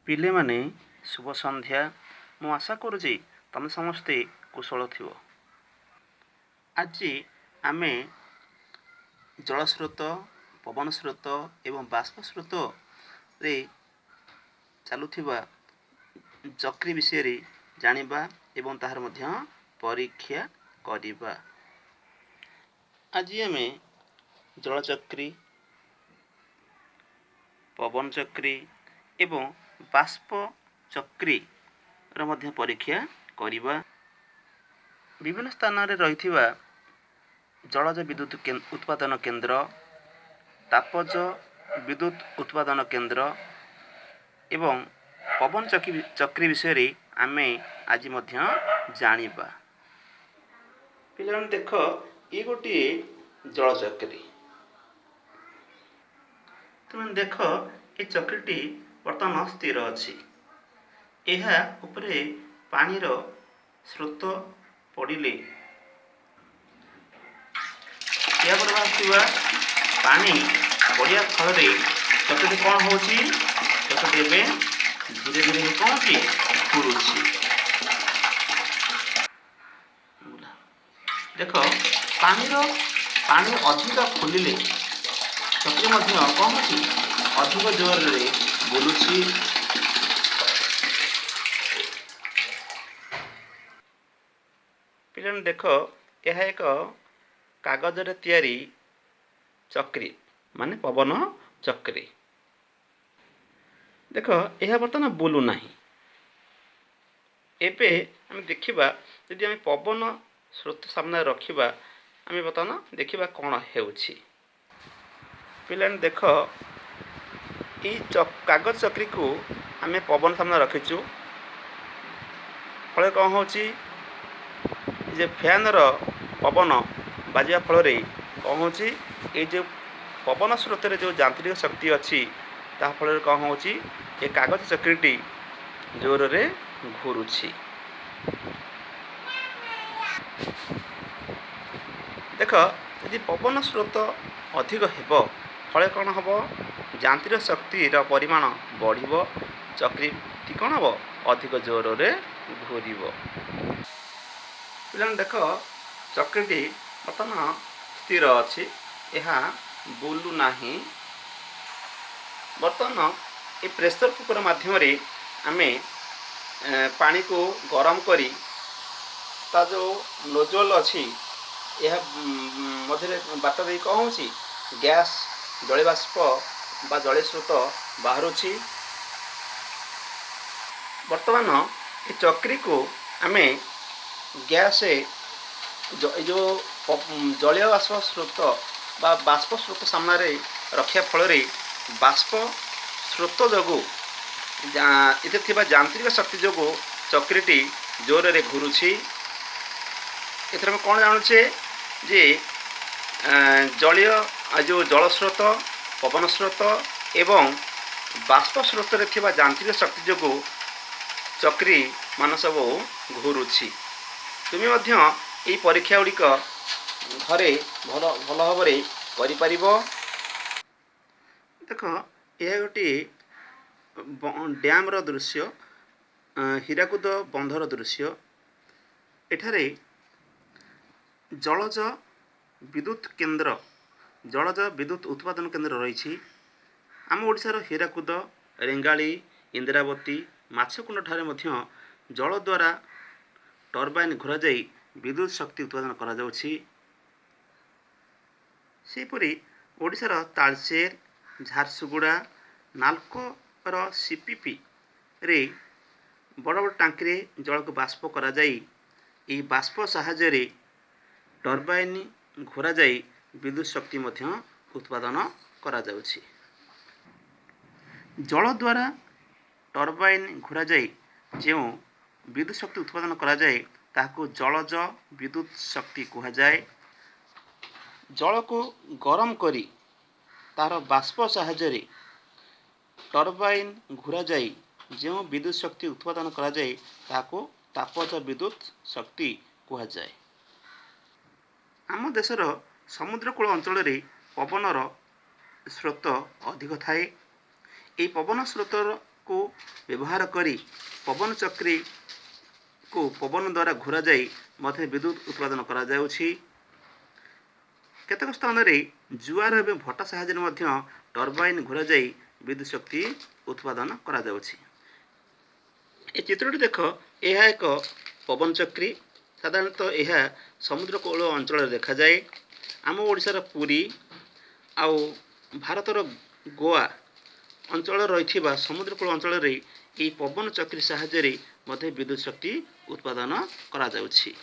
पिले माने शुभ संध्या। मु आशा करुँची तमे समस्ते कुशल थिव। आज आमे जल स्रोत, पवन स्रोत एवं बाष्प स्रोत रे चलुथिबा चक्री विषय रे जानिबा एवं ताहार मध्य परीक्षा करिबा। आज आमे जल चक्री, पवन चक्री एवं बाष्प चक्री र मध्य परीक्षा करिबा। विभिन्न स्थान रे रहिथिबा जलज विद्युत उत्पादन केन्द्र, तापज विद्युत उत्पादन केन्द्र एवं पवन चक्री विषय रे आमे आज मध्य जानिबा। पिलान देख ये गोटे जल चक्री। तुम देख ये चक्रीटी वर्तमान स्थिर अछि। ଏହା ଉପରେ ପାଣିର ସ୍ରୋତ ପଡ଼ିଲେ ଏହା ପରେ ବାହାରୁଥିବା ପାଣି ପଡ଼ିବା ଫଳରେ ଚକ୍ରଟି କ'ଣ ହେଉଛି? ଚକ୍ରଟି ଏବେ ଧୀରେ ଧୀରେ କ'ଣ ହେଉଛି? ଘୁରୁଛି। ଦେଖ ପାଣି ଅଧିକ ଖୋଲିଲେ ଚକ୍ର ମଧ୍ୟ କ'ଣ ହେଉଛି? ଅଧିକ ଜୋରରେ ବୁଲୁଛି। पिलान देख यह एक कागज रे तैयारी चक्री माने पवन चक्री। देख यह बर्तमान बुलू नाही। एबे आम देखिबा यदि आम पवन स्रोत सामने रखिबा आम बर्तमान देखिबा कौन हेउछि। पिलान देख ई कागज चक्री को आम पवन सामने रखिचु फल कौन होछि जे फैन रो पवन बाजिया फल रे कौन होछि ए जो पवन स्रोत रे जो यांत्रिक शक्ति अछि ता फल रे कौन होछि ए कागज चक्रीटी जोर रे घुरुछि। देख यदि पवन स्रोत अधिक हेबो फल कौन हबो यांत्रिक शक्ति रो परिमाण बढ़िबो चक्री टी कौन हबो अधिक जोर रे घुरिबो। पिलान देख चक्रीटी बर्तमान स्थिर अच्छी यह बुलू नाही। बर्तमान ये प्रेशर कुकर माध्यम आम पानी को गरम करी ता जो नोजल अच्छी यह मध्य बाट दे कौन हो गैस जल बाष्प बा जल स्रोत बाहर। बर्तमान ये चक्री को आम गैस जो जलीय बाष्प स्रोत बा बाष्प स्रोत सामने रखा फल बाष्प स्रोत जो इतने यांत्रिक शक्ति जो चक्रीटी जोर रे घुरुछि। एथर में कौन जानूचे जे जलीय जो जल स्रोत पवन स्रोत एवं बाष्प स्रोत रे थिबा यांत्रिक शक्ति जो चक्री मान सब घुरुछि। तुम मध्य ये परीक्षा गुड़िक घरे भल भाव कर। देख यह गोटे डैम रो दृश्य हीराकुद बंधर दृश्य। एठारे जलज विद्युत केन्द्र जलज विद्युत उत्पादन केन्द्र रही। आम ओडिशार हीराकुद रेंगाली इंदिरावती माछकुंड ठारे मध्य जल द्वारा टर्बाइन घुरा जाई विद्युत शक्ति उत्पादन करा जाउछि। सेपरी ओडिशार तालचेर झारसुगुड़ा नालकोर सीपीपी रे बड़ बड़ टांकी रे जल को बाष्प करा जाई ए बाष्प सहायता रे टर्बाइन घोरा जाई विद्युत शक्ति मध्य उत्पादन करा जाउछि। जल द्वारा टर्बाइन घोरा जाई जो विद्युत शक्ति उत्पादन करा जाए ताको जलज विद्युत शक्ति कहा जाए। जल को गरम करी तार बाष्प सहायता टर्बाइन घुरा जाई जो विद्युत शक्ति उत्पादन करा जाए ताको तापज विद्युत शक्ति कहा जाए। आम देशर समुद्रकूल अंचल पवनर स्रोत अधिक थाए। ये पवन स्रोतर को व्यवहार करी पवन चक्री को पवन द्वारा घुरा जाई मध्य विद्युत उत्पादन करा जाउछि। केतक स्थान में जुआर एवं भट्टा साहाय्य मध्य टर्बाइन घुरा जाई विद्युत शक्ति उत्पादन करा जाउछि। ए चित्रटी देख, यह एक पवन चक्री। साधारणतः यह समुद्र कूल अंचल देखा जाए। आम ओडिशार पुरी आउ भारतर गोवा अंचल रही समुद्रकूल अंचल रे पवन चक्री साहाय्य मध्य विद्युत शक्ति उत्पादन करा जाउछि।